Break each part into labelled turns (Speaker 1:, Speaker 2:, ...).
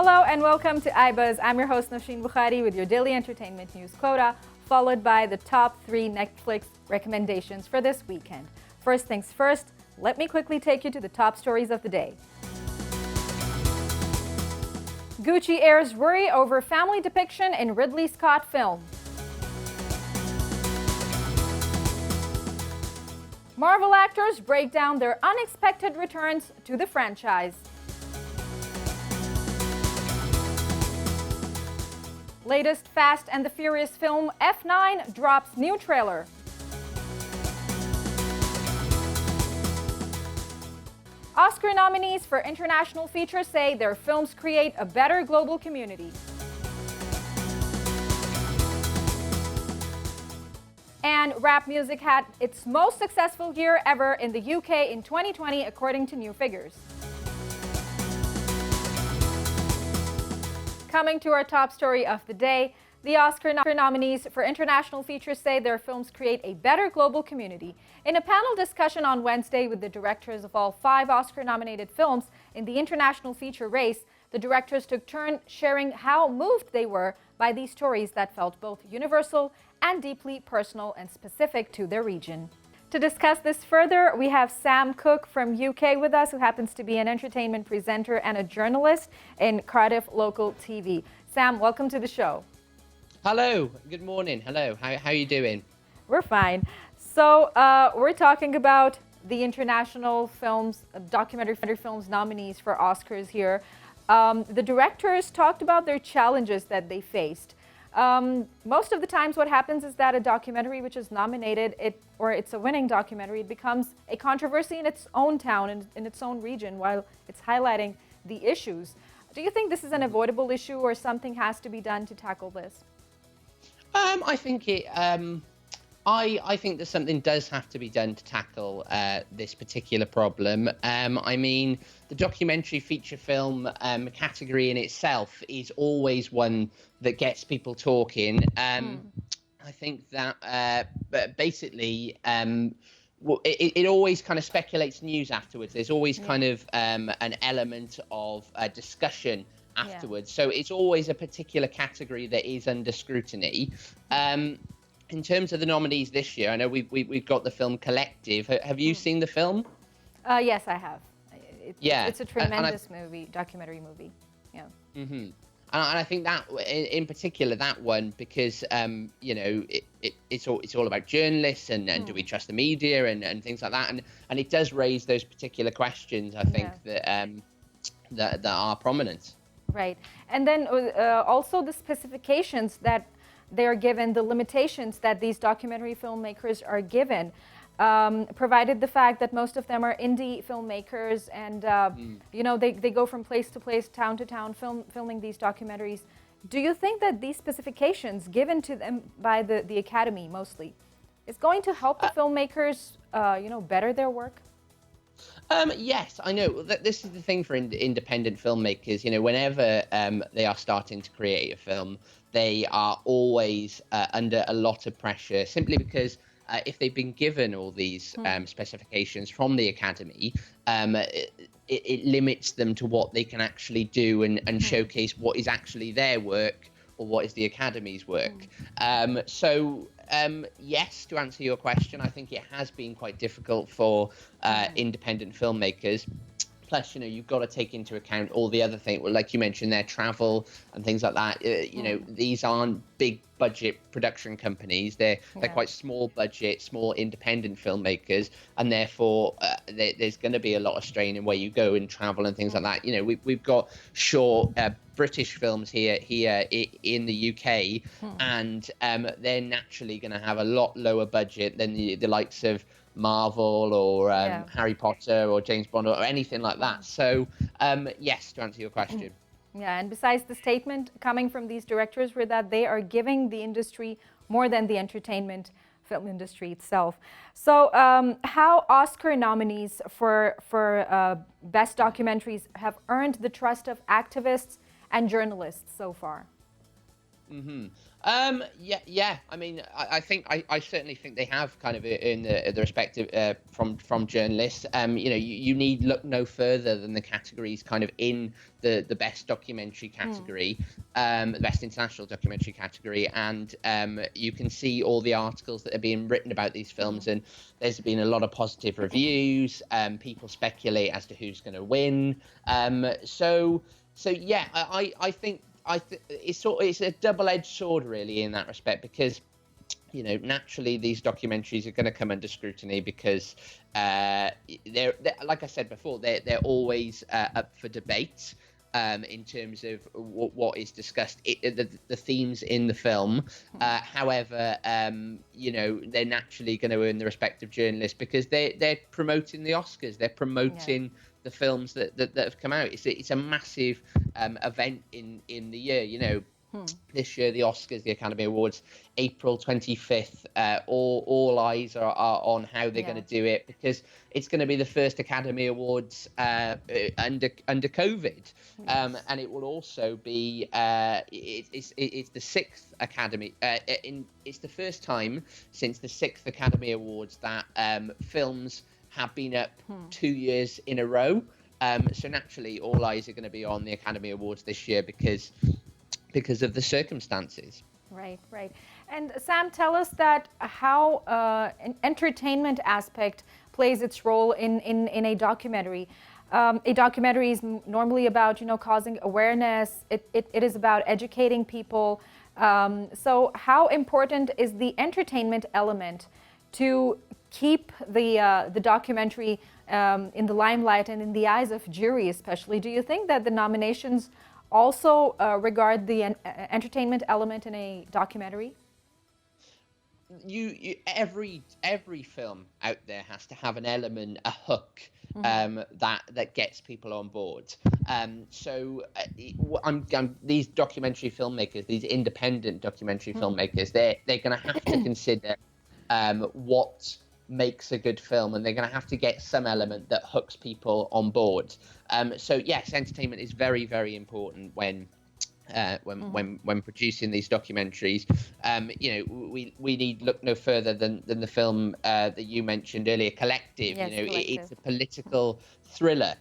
Speaker 1: Hello and welcome to iBuzz. I'm your host Nosheen Bukhari with your daily entertainment news quota, followed by the top 3 Netflix recommendations for this weekend. First things first, let me quickly take you to the top stories of the day. Gucci heirs worry over family depiction in Ridley Scott film. Marvel actors break down their unexpected returns to the franchise. Latest Fast and the Furious film F9 drops new trailer. Oscar nominees for international feature say their films create a better global community. And rap music had its most successful year ever in the UK in 2020, according to new figures. Coming to our top story of the day, the Oscar nominees for international features say their films create a better global community. In a panel discussion on Wednesday with the directors of all 5 Oscar-nominated films in the international feature race, the directors took turn sharing how moved they were by these stories that felt both universal and deeply personal and specific to their region. To discuss this further, we have Sam Cook from UK with us, who happens to be an entertainment presenter and a journalist in Cardiff local TV. Sam, welcome to the show.
Speaker 2: Hello, good morning. Hello, how are you doing?
Speaker 1: We're fine. So we're talking about the international films, documentary films nominees for Oscars here. The directors talked about their challenges that they faced. Most of the times what happens is that a documentary which is nominated, it's a winning documentary, it becomes a controversy in its own town and in its own region while it's highlighting the issues. Do you think this is an avoidable issue or something has to be done to tackle this?
Speaker 2: I think I think that something does have to be done to tackle this particular problem. I mean, the documentary feature film category in itself is always one that gets people talking. I think that basically it always kind of speculates news afterwards. There's always kind of an element of discussion afterwards. So it's always a particular category that is under scrutiny. In terms of the nominees this year, I know we've got the film Collective. Have you seen the film?
Speaker 1: Yes, I have. It's a tremendous documentary movie. Yeah. Mm-hmm.
Speaker 2: And I think that, in particular, that one, because you know, it's all about journalists and do we trust the media and things like that, and it does raise those particular questions. I think that are prominent.
Speaker 1: Right, and then also the specifications that they're given, the limitations that these documentary filmmakers are given, provided the fact that most of them are indie filmmakers and you know, they go from place to place, town to town, filming these documentaries. Do you think that these specifications given to them by the Academy mostly is going to help the filmmakers you know, better their work?
Speaker 2: Yes, I know. This is the thing for independent filmmakers. You know, whenever they are starting to create a film, they are always under a lot of pressure, simply because if they've been given all these specifications from the Academy, it limits them to what they can actually do and showcase what is actually their work or what is the Academy's work. Yes, to answer your question, I think it has been quite difficult for independent filmmakers. Plus, you know, you've got to take into account all the other things, like you mentioned, their travel and things like that. You know, these aren't big budget production companies. They're quite small budget, small independent filmmakers, and therefore there's going to be a lot of strain in where you go and travel and things like that. You know, we've got short British films here in the UK, and they're naturally going to have a lot lower budget than the likes of Marvel or Harry Potter or James Bond or anything like that. So yes, to answer your question.
Speaker 1: Yeah, and besides the statement coming from these directors were that they are giving the industry more than the entertainment film industry itself. So how Oscar nominees for best documentaries have earned the trust of activists and journalists so far?
Speaker 2: Yeah. I mean, I certainly think they have kind of in the respective from journalists. You need look no further than the categories kind of in the best documentary category, the best international documentary category, and you can see all the articles that are being written about these films, and there's been a lot of positive reviews. People speculate as to who's going to win. So yeah, I think it's a double-edged sword really in that respect, because naturally these documentaries are going to come under scrutiny because they're like I said before, they're always up for debate in terms of what is discussed, the themes in the film. However, they're naturally going to earn the respect of journalists because they're promoting the Oscars, they're promoting the films that have come out. It's a massive event in the year. This year, the Oscars, the Academy Awards, April 25th. All eyes are on how they're going to do it, because it's going to be the first Academy Awards under COVID, and it will also be it's the sixth Academy. It's the first time since the sixth Academy Awards that films have been up 2 years in a row. So naturally, all eyes are going to be on the Academy Awards this year because of the circumstances.
Speaker 1: Right. And Sam, tell us that how an entertainment aspect plays its role in a documentary. A documentary is normally about, causing awareness. It is about educating people. So how important is the entertainment element to keep the documentary in the limelight and in the eyes of jury especially? Do you think that the nominations also regard the entertainment element in a documentary?
Speaker 2: Every film out there has to have an element, a hook, that gets people on board. These documentary filmmakers, these independent documentary filmmakers, they're going to have to consider what makes a good film, and they're going to have to get some element that hooks people on board. So yes, entertainment is very, very important when producing these documentaries. We need look no further than the film that you mentioned earlier, Collective.
Speaker 1: Yes, Collective.
Speaker 2: It's a political thriller.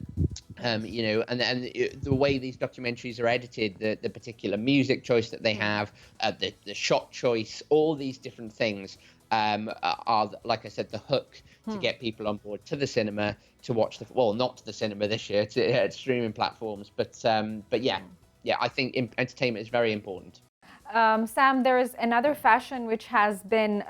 Speaker 2: And the way these documentaries are edited, the particular music choice that they have, the shot choice, all these different things are, like I said, the hook to get people on board to the cinema to watch not to the cinema this year, to streaming platforms, but yeah, I think entertainment is very important.
Speaker 1: Sam, there is another fashion which has been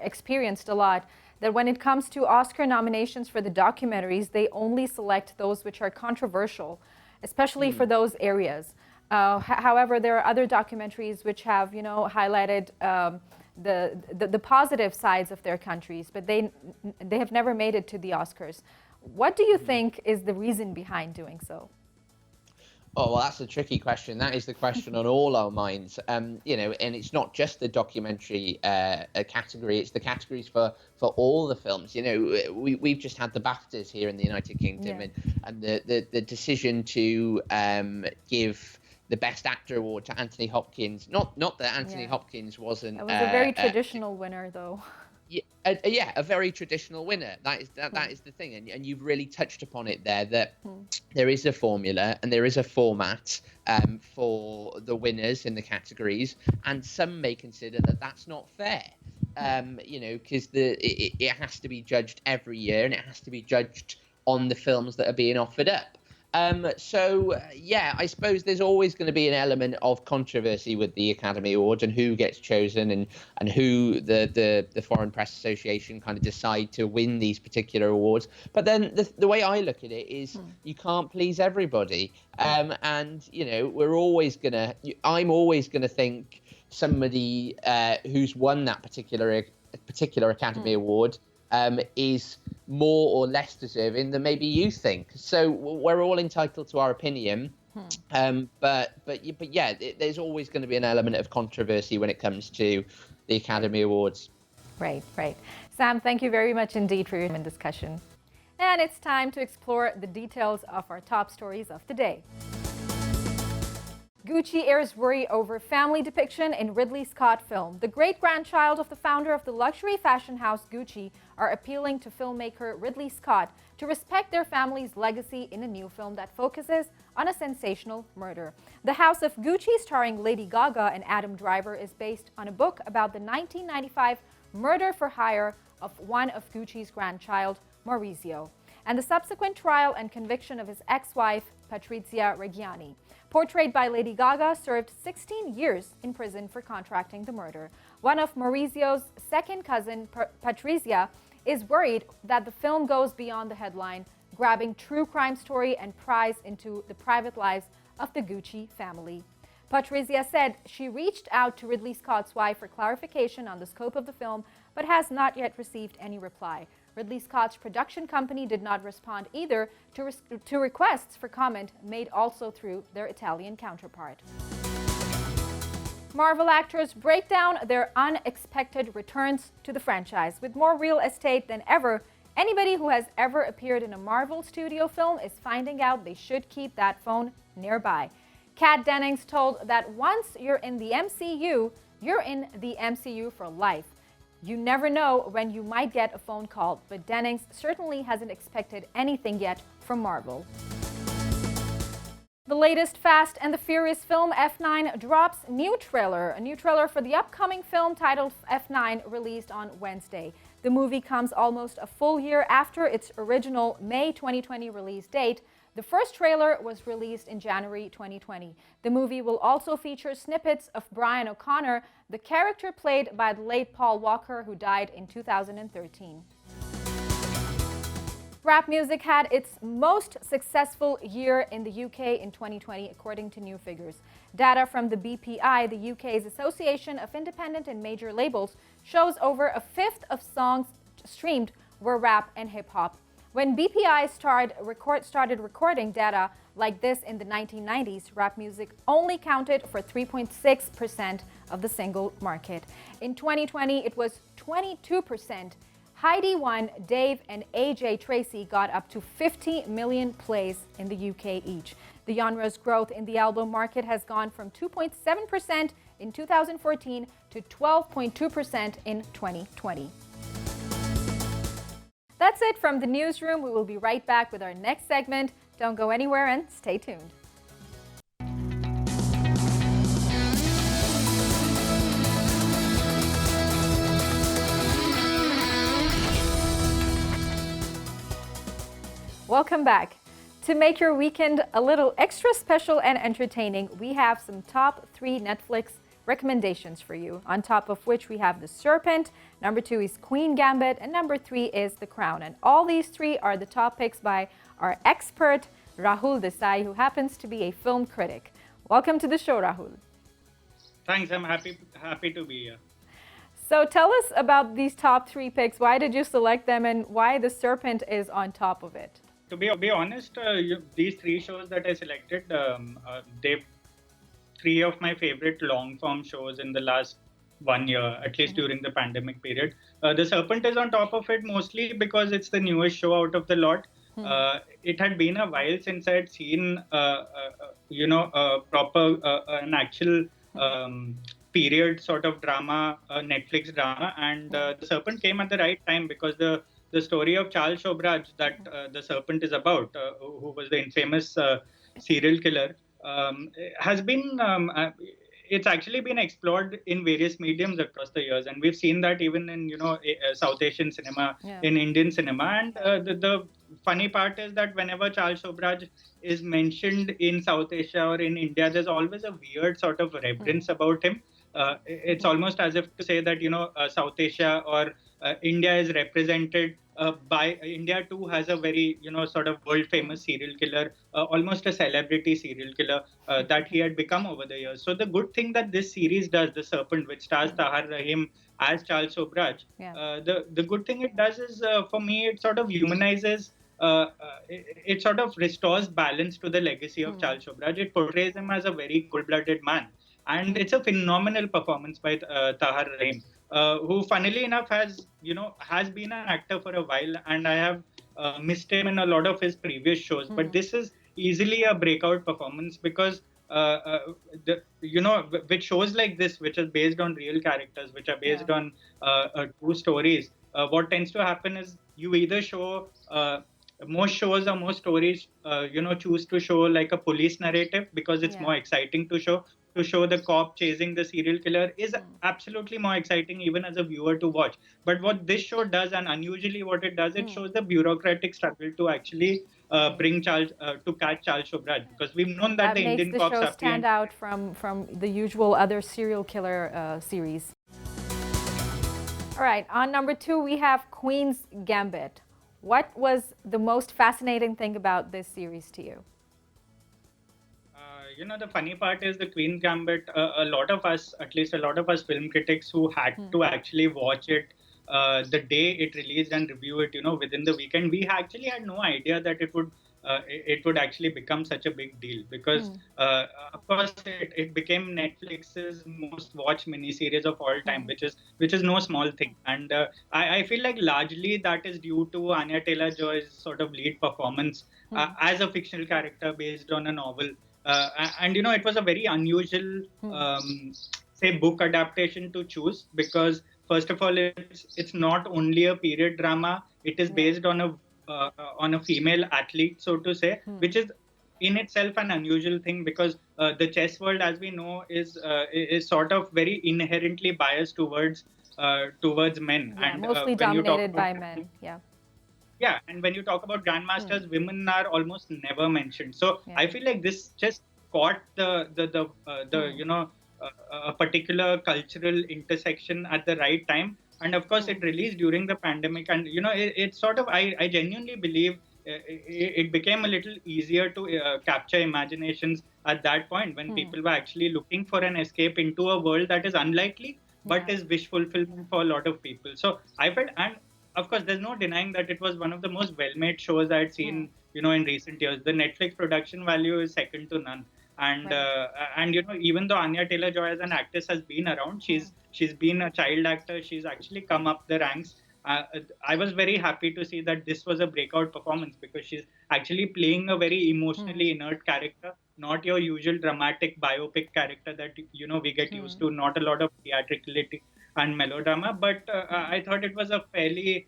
Speaker 1: experienced a lot, that when it comes to Oscar nominations for the documentaries, they only select those which are controversial, especially for those areas. However, there are other documentaries which have highlighted the positive sides of their countries, but they have never made it to the Oscars. What do you think is the reason behind doing so?
Speaker 2: Oh, well, that's a tricky question. That is the question on all our minds. And it's not just the documentary category; it's the categories for all the films. We've just had the BAFTAs here in the United Kingdom, and the decision to give the Best Actor award to Anthony Hopkins. Not that Anthony Hopkins wasn't.
Speaker 1: It was a very traditional winner, though.
Speaker 2: Yeah, a very traditional winner. That is the thing, and you've really touched upon it there. That there is a formula and there is a format for the winners in the categories, and some may consider that that's not fair. Because it has to be judged every year, and it has to be judged on the films that are being offered up. I suppose there's always going to be an element of controversy with the Academy Awards and who gets chosen and who the Foreign Press Association kind of decide to win these particular awards. But then the way I look at it is you can't please everybody. I'm always going to think somebody who's won that particular Academy Award is more or less deserving than maybe you think. So we're all entitled to our opinion, but yeah, there's always going to be an element of controversy when it comes to the Academy Awards.
Speaker 1: Right. Sam, thank you very much indeed for your discussion. And it's time to explore the details of our top stories of the day. Gucci heirs worry over family depiction in Ridley Scott film. The great-grandchild of the founder of the luxury fashion house Gucci are appealing to filmmaker Ridley Scott to respect their family's legacy in a new film that focuses on a sensational murder. The House of Gucci, starring Lady Gaga and Adam Driver, is based on a book about the 1995 murder for hire of one of Gucci's grandchild, Maurizio, and the subsequent trial and conviction of his ex-wife, Patrizia Reggiani. Portrayed by Lady Gaga, served 16 years in prison for contracting the murder. One of Maurizio's second cousin, Patrizia, is worried that the film goes beyond the headline, grabbing true crime story and pries into the private lives of the Gucci family. Patrizia said she reached out to Ridley Scott's wife for clarification on the scope of the film, but has not yet received any reply. Ridley Scott's production company did not respond either to requests for comment made also through their Italian counterpart. Marvel actors break down their unexpected returns to the franchise. With more real estate than ever, anybody who has ever appeared in a Marvel studio film is finding out they should keep that phone nearby. Kat Dennings told that once you're in the MCU, you're in the MCU for life. You never know when you might get a phone call, but Dennings certainly hasn't expected anything yet from Marvel. The latest Fast and the Furious film, F9, drops a new trailer for the upcoming film titled F9, released on Wednesday. The movie comes almost a full year after its original May 2020 release date. The first trailer was released in January 2020. The movie will also feature snippets of Brian O'Connor, the character played by the late Paul Walker, who died in 2013. Rap music had its most successful year in the UK in 2020, according to new figures. Data from the BPI, the UK's Association of Independent and Major Labels, shows over a fifth of songs streamed were rap and hip-hop. When BPI started recording data like this in the 1990s, rap music only counted for 3.6% of the single market. In 2020, it was 22%. Heidi One, Dave, and AJ Tracy got up to 50 million plays in the UK each. The genre's growth in the album market has gone from 2.7% in 2014 to 12.2% in 2020. That's it from the newsroom. We will be right back with our next segment. Don't go anywhere and stay tuned. Welcome back. To make your weekend a little extra special and entertaining, we have some top 3 Netflix recommendations for you, on top of which we have The Serpent, number 2 is Queen Gambit, and number 3 is The Crown. And all these 3 are the top picks by our expert, Rahul Desai, who happens to be a film critic. Welcome to the show, Rahul.
Speaker 3: Thanks, I'm happy to be here.
Speaker 1: So tell us about these top 3 picks. Why did you select them, and why The Serpent is on top of it?
Speaker 3: To be honest, these 3 shows that I selected, they've 3 of my favorite long-form shows in the last 1 year, at least during the pandemic period. The Serpent is on top of it mostly because it's the newest show out of the lot. It had been a while since I had seen, an actual period sort of drama, Netflix drama, and The Serpent came at the right time because the story of Charles Shobraj that The Serpent is about, who was the infamous serial killer, has been it's actually been explored in various mediums across the years, and we've seen that even in South Asian cinema, in Indian cinema. And the funny part is that whenever Charles Shobraj is mentioned in South Asia or in India, there's always a weird sort of reverence about him. It's almost as if to say that South Asia or India is represented by India too has a very sort of world famous serial killer, almost a celebrity serial killer that he had become over the years. So the good thing that this series does, The Serpent, which stars Tahar Rahim as Charles Shobraj, the good thing it does is, for me, it sort of humanizes. It sort of restores balance to the legacy of Charles Shobraj. It portrays him as a very cold-blooded man, and it's a phenomenal performance by Tahar Rahim, who, funnily enough, has been an actor for a while, and I have missed him in a lot of his previous shows. But this is easily a breakout performance because with shows like this, which is based on real characters, which are based on true stories, what tends to happen is you either show most shows or most stories, choose to show like a police narrative because it's more exciting to show. To show the cop chasing the serial killer is absolutely more exciting even as a viewer to watch. But what this show does, and unusually what it does, it shows the bureaucratic struggle to actually bring Charles to catch Charles Shobraj, because we've known that the
Speaker 1: makes
Speaker 3: Indian
Speaker 1: the
Speaker 3: cops
Speaker 1: show
Speaker 3: are
Speaker 1: stand out from the usual other serial killer series. All right, on number 2 we have Queen's Gambit. What was the most fascinating thing about this series to you?
Speaker 3: The funny part is the Queen's Gambit. A lot of us, at least a lot of us film critics who had to actually watch it the day it released and review it, within the weekend, we actually had no idea that it would actually become such a big deal, because of course it became Netflix's most watched miniseries of all time, which is no small thing. And I feel like largely that is due to Anya Taylor-Joy's sort of lead performance as a fictional character based on a novel. And it was a very unusual, say, book adaptation to choose, because first of all, it's not only a period drama; it is based on a female athlete, so to say, which is in itself an unusual thing, because the chess world, as we know, is sort of very inherently biased towards men, and
Speaker 1: mostly dominated by men.
Speaker 3: Yeah, and when you talk about grandmasters, women are almost never mentioned. So I feel like this just caught a particular cultural intersection at the right time. And of course, it released during the pandemic, and it sort of, I genuinely believe it became a little easier to capture imaginations at that point, when people were actually looking for an escape into a world that is unlikely but is wish fulfillment for a lot of people. So I felt, and of course, there's no denying that it was one of the most well-made shows I'd seen, in recent years. The Netflix production value is second to none. And even though Anya Taylor-Joy as an actress has been around, she's been a child actor. She's actually come up the ranks. I was very happy to see that this was a breakout performance, because she's actually playing a very emotionally inert character, not your usual dramatic biopic character that we get used to. Not a lot of theatricality and melodrama, but I thought it was a fairly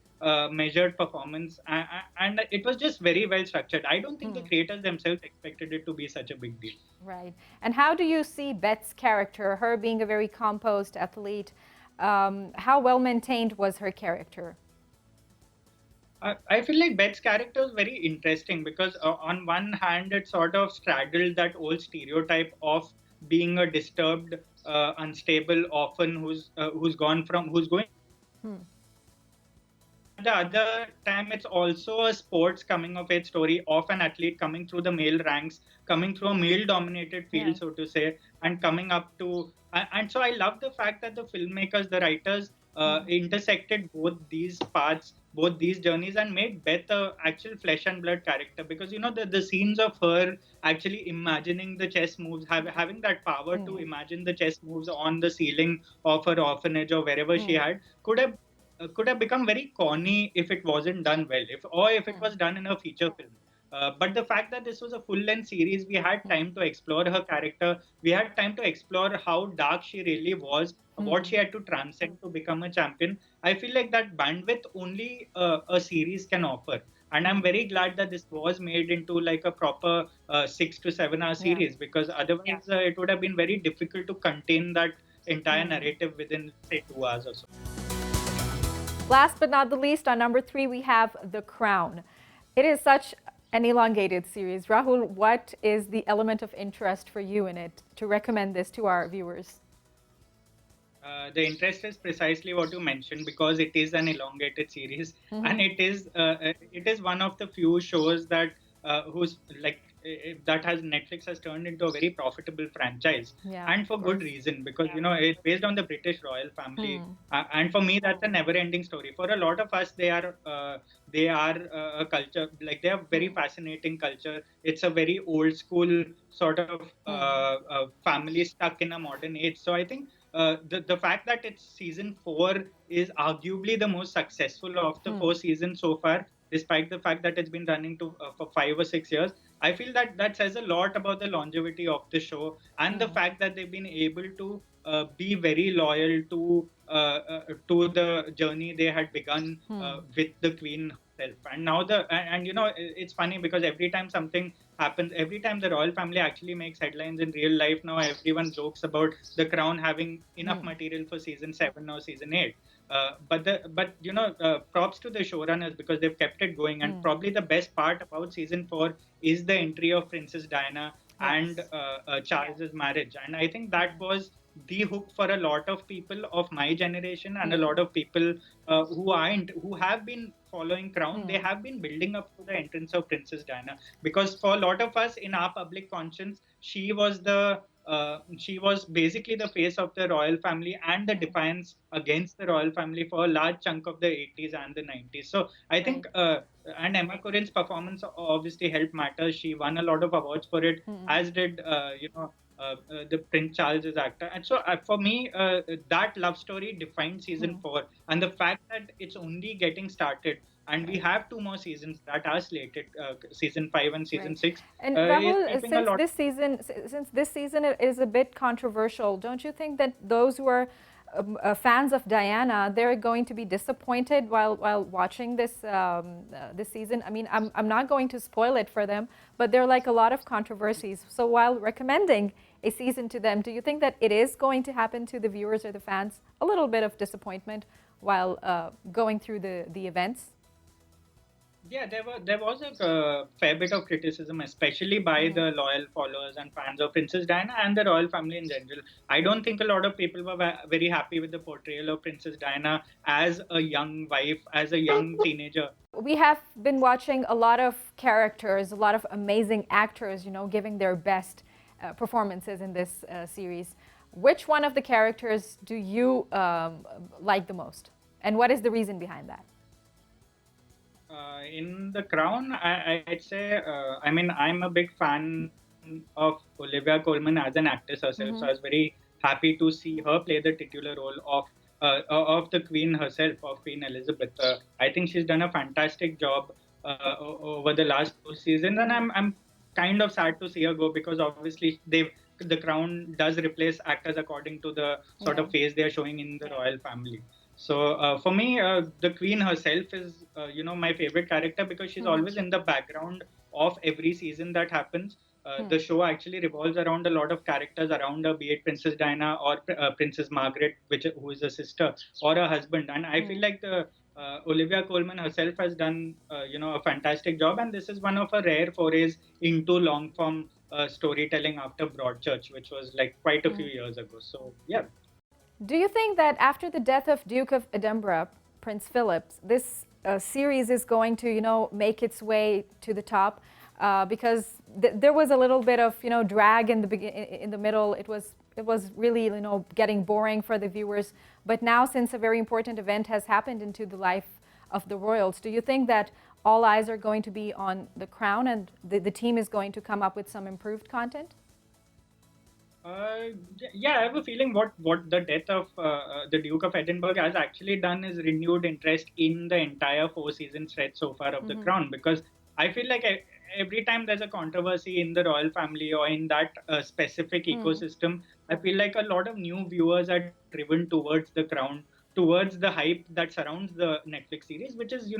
Speaker 3: measured performance, and it was just very well structured. I don't think the creators themselves expected it to be such a big deal.
Speaker 1: Right. And how do you see Beth's character, her being a very composed athlete? How well maintained was her character?
Speaker 3: I feel like Beth's character is very interesting, because on one hand, it sort of straddled that old stereotype of being a disturbed, unstable orphan who's going. At the other time, it's also a sports coming of age story of an athlete coming through the male ranks, coming through a male-dominated field, so to say, and coming up to. And so I love the fact that the filmmakers, the writers, intersected both these paths, both these journeys, and made Beth a actual flesh and blood character, because the scenes of her actually imagining the chess moves, having that power to imagine the chess moves on the ceiling of her orphanage or wherever she had, could have become very corny if it wasn't done well, if it was done in a feature film. But the fact that this was a full-length series, we had time to explore her character. We had time to explore how dark she really was, what she had to transcend to become a champion. I feel like that bandwidth only a series can offer. And I'm very glad that this was made into like a proper 6 to 7 hour series, because otherwise it would have been very difficult to contain that entire narrative within, say, 2 hours or so.
Speaker 1: Last but not the least, on number 3, we have The Crown. It is such an elongated series. Rahul, what is the element of interest for you in it to recommend this to our viewers?
Speaker 3: The interest is precisely what you mentioned, because it is an elongated series, and it is one of the few shows that Netflix has turned into a very profitable franchise, and for good reason, because it's based on the British royal family, and for me that's a never-ending story. For a lot of us, they are a culture, like they are very fascinating culture. It's a very old school sort of family stuck in a modern age. So I think the fact that it's season 4 is arguably the most successful of the 4 seasons so far despite the fact that it's been running for 5 or 6 years. I feel that that says a lot about the longevity of the show and the fact that they've been able to be very loyal to the journey they had begun with the Queen herself. And now and it's funny because every time something happens, every time the royal family actually makes headlines in real life, now everyone jokes about the Crown having enough material for season 7 or season 8. Props to the showrunners because they've kept it going. And probably the best part about season 4 is the entry of Princess Diana and Charles's marriage. And I think that was the hook for a lot of people of my generation and a lot of people who have been following Crown. They have been building up to the entrance of Princess Diana because for a lot of us in our public conscience, she was basically the face of the royal family and the defiance against the royal family for a large chunk of the 80s and the 90s. So I think, and Emma Corrin's performance obviously helped matter. She won a lot of awards for it, as did, the Prince Charles's actor. And so for me, that love story defined season 4. And the fact that it's only getting started, and we have 2 more seasons that are slated, season 5 and season 6.
Speaker 1: And Rahul, since this season is a bit controversial, don't you think that those who are fans of Diana, they're going to be disappointed while watching this this season? I mean, I'm not going to spoil it for them, but there are like a lot of controversies. So while recommending a season to them, do you think that it is going to happen to the viewers or the fans a little bit of disappointment while going through the events?
Speaker 3: Yeah, there was a fair bit of criticism, especially by the loyal followers and fans of Princess Diana and the royal family in general. I don't think a lot of people were very happy with the portrayal of Princess Diana as a young wife, as a young teenager.
Speaker 1: We have been watching a lot of characters, a lot of amazing actors, giving their best performances in this series. Which one of the characters do you like the most? And what is the reason behind that?
Speaker 3: In The Crown, I'd say, I'm a big fan of Olivia Colman as an actress herself. So I was very happy to see her play the titular role of the Queen herself, of Queen Elizabeth. I think she's done a fantastic job over the last 2 seasons, and I'm kind of sad to see her go because obviously the Crown does replace actors according to the sort of face they're showing in the royal family. So for me, the Queen herself is, my favorite character because she's always in the background of every season that happens. The show actually revolves around a lot of characters around her, be it Princess Diana or Princess Margaret, who is a sister, or a husband. And I feel like Olivia Colman herself has done, a fantastic job. And this is one of her rare forays into long-form storytelling after Broadchurch, which was like quite a few years ago. So, yeah.
Speaker 1: Do you think that after the death of Duke of Edinburgh, Prince Philip, this series is going to, make its way to the top? Because there was a little bit of, drag in the middle. It was really, getting boring for the viewers. But now, since a very important event has happened into the life of the royals, do you think that all eyes are going to be on the Crown and the team is going to come up with some improved content?
Speaker 3: Yeah, I have a feeling what the death of the Duke of Edinburgh has actually done is renewed interest in the entire 4-season stretch so far of The Crown, because I feel like every time there's a controversy in the royal family or in that specific ecosystem, I feel like a lot of new viewers are driven towards The Crown, towards the hype that surrounds the Netflix series, which is,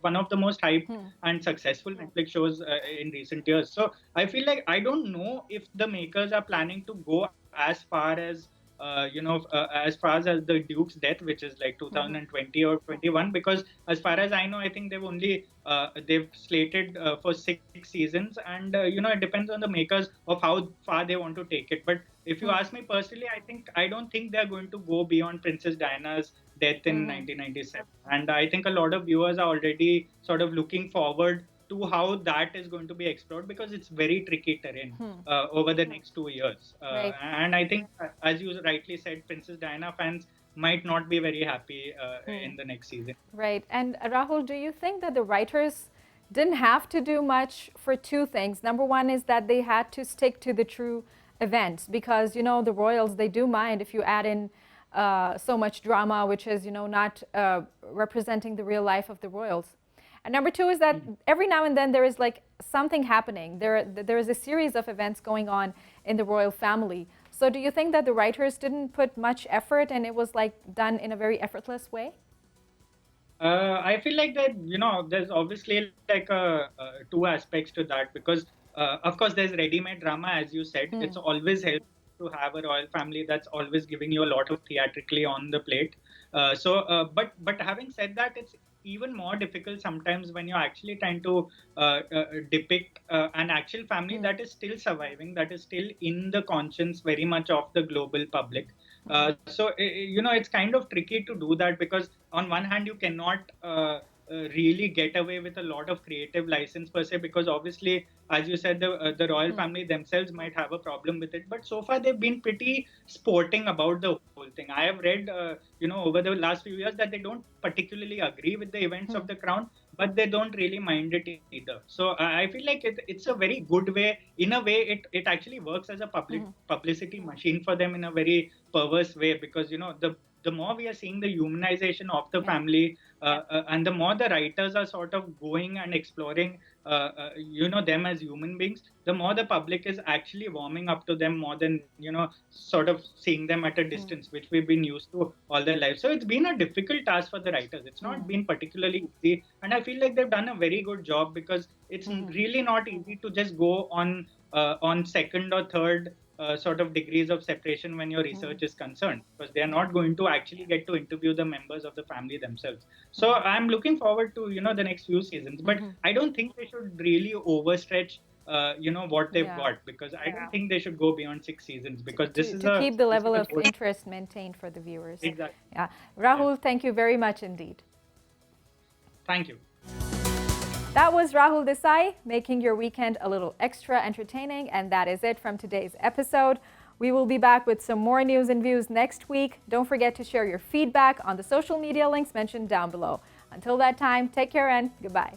Speaker 3: one of the most hyped and successful Netflix shows in recent years. So I feel like I don't know if the makers are planning to go as far as, as far as the Duke's death, which is like 2020 or 21, because as far as I know, I think they've slated for 6 seasons, and it depends on the makers of how far they want to take it. But if you ask me personally, I don't think they're going to go beyond Princess Diana's death in 1997, and I think a lot of viewers are already sort of looking forward to how that is going to be explored, because it's very tricky terrain over the next 2 years.
Speaker 1: Right.
Speaker 3: And I think, as you rightly said, Princess Diana fans might not be very happy in the next season.
Speaker 1: Right. And Rahul, do you think that the writers didn't have to do much for 2 things? Number one is that they had to stick to the true events, because, the royals, they do mind if you add in so much drama, which is, not representing the real life of the royals. And number two is that every now and then there is like something happening. There is a series of events going on in the royal family. So do you think that the writers didn't put much effort and it was like done in a very effortless way?
Speaker 3: I feel like that, there's obviously like two aspects to that because, of course, there's ready-made drama, as you said. It's always helpful to have a royal family that's always giving you a lot of theatrically on the plate. But having said that, it's even more difficult sometimes when you're actually trying to depict an actual family that is still surviving, that is still in the conscience very much of the global public. So it's kind of tricky to do that because on one hand you cannot really get away with a lot of creative license per se, because obviously, as you said, the royal family themselves might have a problem with it, but so far they've been pretty sporting about the whole thing. I have read over the last few years that they don't particularly agree with the events of the crown, but they don't really mind it either. So I feel like it's a very good way. In a way, it actually works as a publicity machine for them in a very perverse way, because the more we are seeing the humanization of the family, and the more the writers are sort of going and exploring, them as human beings, the more the public is actually warming up to them more than, sort of seeing them at a distance, which we've been used to all their lives. So it's been a difficult task for the writers. It's not been particularly easy. And I feel like they've done a very good job because it's really not easy to just go on second or third sort of degrees of separation when your research is concerned, because they are not going to actually get to interview the members of the family themselves. So I'm looking forward to the next few seasons, but I don't think they should really overstretch what they've got, because I don't think they should go beyond 6 seasons, because this is
Speaker 1: to keep the level of interest maintained for the viewers.
Speaker 3: Exactly.
Speaker 1: Yeah, Rahul, thank you very much indeed.
Speaker 3: Thank you.
Speaker 1: That was Rahul Desai, making your weekend a little extra entertaining. And that is it from today's episode. We will be back with some more news and views next week. Don't forget to share your feedback on the social media links mentioned down below. Until that time, take care and goodbye.